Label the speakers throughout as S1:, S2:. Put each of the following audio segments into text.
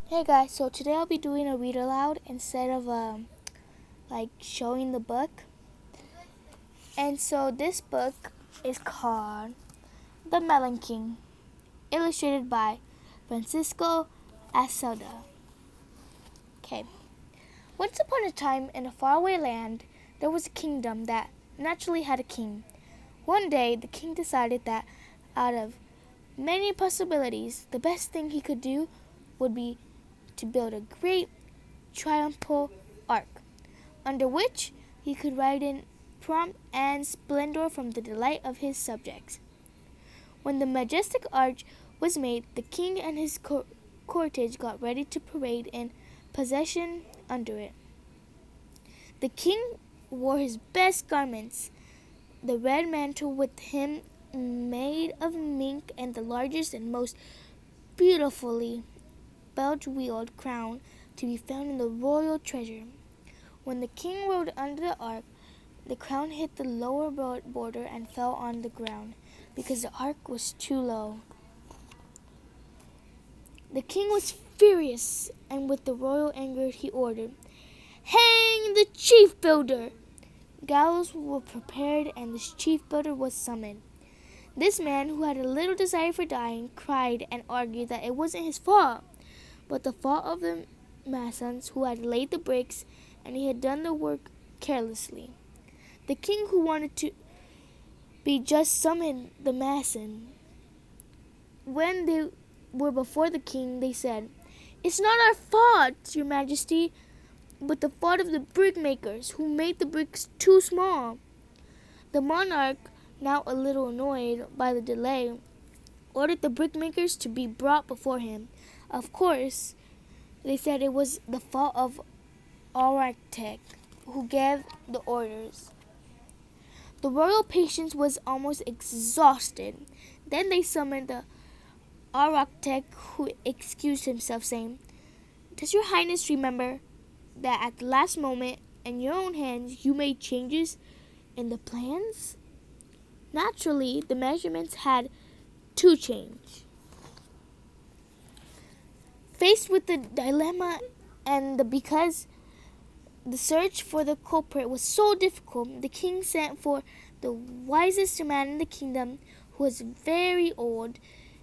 S1: Hey guys, so today I'll be doing a read aloud instead of showing the book. And so this book is called The Melon King, illustrated by Francisco Acelda. Okay. Once upon a time in a faraway land, there was a kingdom that naturally had a king. One day, the king decided that out of many possibilities, the best thing he could do would be to build a great triumphal arc, under which he could ride in pomp and splendor from the delight of his subjects. When the majestic arch was made, the king and his cortege got ready to parade in procession under it. The king wore his best garments, the red mantle with him made of mink, and the largest and most beautifully belt-wheeled crown to be found in the royal treasure. When the king rode under the ark, the crown hit the lower border and fell on the ground because the ark was too low. The king was furious, and with the royal anger he ordered, "Hang the chief builder!" Gallows were prepared, and the chief builder was summoned. This man, who had a little desire for dying, cried and argued that it wasn't his fault, but the fault of the masons who had laid the bricks, and he had done the work carelessly. The king, who wanted to be just, summoned the mason. When they were before the king, they said, "It's not our fault, your majesty, but the fault of the brickmakers, who made the bricks too small." The monarch, now a little annoyed by the delay, ordered the brickmakers to be brought before him. Of course, they said it was the fault of architect who gave the orders. The royal patience was almost exhausted. Then they summoned the architect, who excused himself, saying, "Does your highness remember that at the last moment, in your own hands, you made changes in the plans?" Naturally, the measurements had to change. Faced with the dilemma because the search for the culprit was so difficult, the king sent for the wisest man in the kingdom, who was very old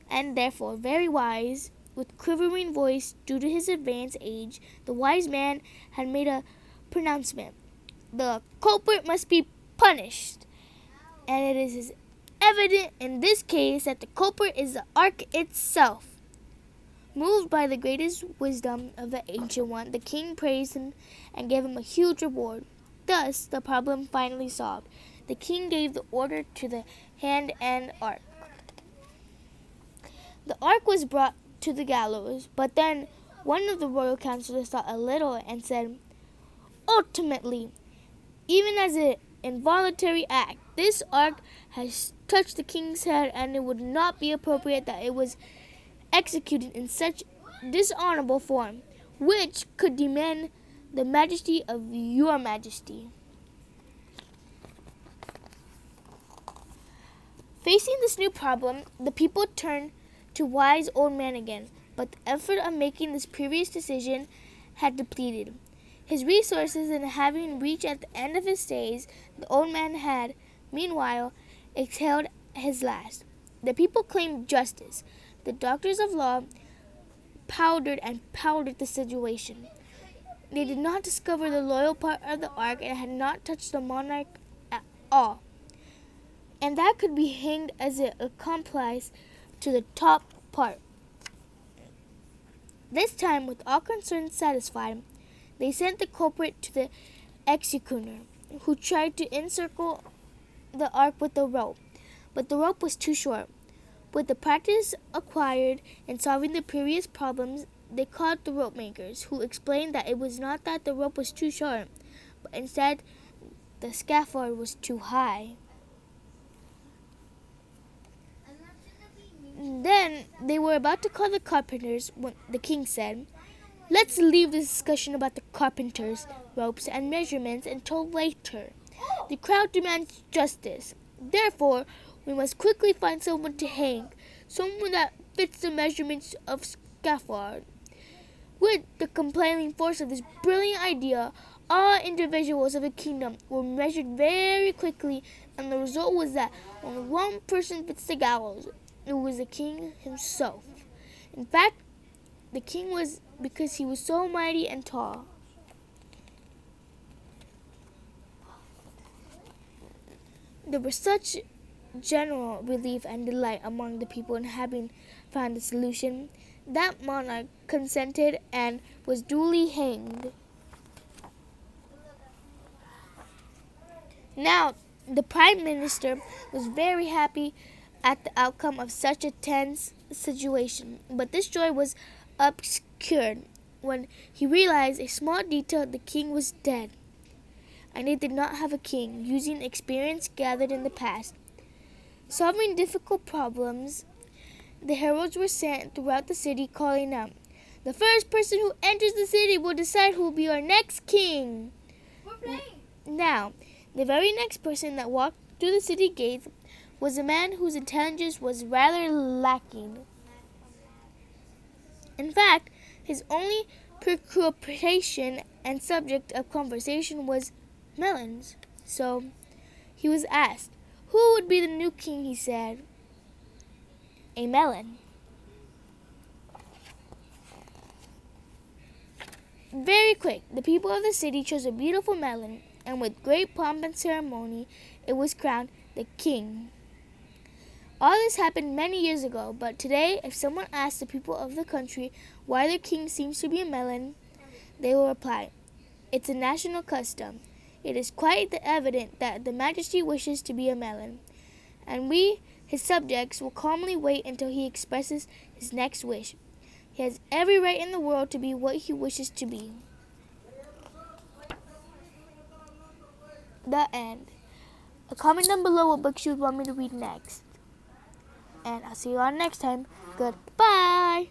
S1: and therefore very wise. With quivering voice due to his advanced age, the wise man had made a pronouncement. "The culprit must be punished, and it is evident in this case that the culprit is the ark itself." Moved by the greatest wisdom of the Ancient One, the king praised him and gave him a huge reward. Thus, the problem finally solved. The king gave the order to the hand and ark. The ark was brought to the gallows, but then one of the royal counselors thought a little and said, "Ultimately, even as an involuntary act, this ark has touched the king's head, and it would not be appropriate that it was executed in such dishonorable form, which could demand the majesty of your majesty." Facing this new problem, the people turned to wise old man again, but the effort of making this previous decision had depleted. His resources, and having reached at the end of his days, the old man had, meanwhile, exhaled his last. The people claimed justice. The doctors of law powdered the situation. They did not discover the loyal part of the ark, and had not touched the monarch at all, and that could be hanged as an accomplice to the top part. This time, with all concerns satisfied, they sent the culprit to the executioner, who tried to encircle the ark with a rope, but the rope was too short. With the practice acquired in solving the previous problems, they called the rope makers, who explained that it was not that the rope was too short, but instead the scaffold was too high. Then they were about to call the carpenters when the king said, "Let's leave this discussion about the carpenters, ropes, and measurements until later. The crowd demands justice. Therefore, we must quickly find someone to hang, someone that fits the measurements of scaffold." With the compelling force of this brilliant idea, all individuals of the kingdom were measured very quickly, and the result was that only one person fits the gallows. It was the king himself. In fact, the king was because he was so mighty and tall. There was such general relief and delight among the people in having found a solution that monarch consented and was duly hanged. Now, the prime minister was very happy at the outcome of such a tense situation, but this joy was obscured when he realized a small detail: the king was dead, and they did not have a king, using experience gathered in the past. Solving difficult problems, the heralds were sent throughout the city calling out, "The first person who enters the city will decide who will be our next king." Now, the very next person that walked through the city gates was a man whose intelligence was rather lacking. In fact, his only preoccupation and subject of conversation was melons. So he was asked, who would be the new king? He said, "A melon." Very quick, the people of the city chose a beautiful melon, and with great pomp and ceremony, it was crowned the king. All this happened many years ago, but today, if someone asks the people of the country why their king seems to be a melon, they will reply, "It's a national custom. It is quite evident that the Majesty wishes to be a melon, and we, his subjects, will calmly wait until he expresses his next wish. He has every right in the world to be what he wishes to be." The end. Comment down below what books you would want me to read next. And I'll see you all next time. Goodbye.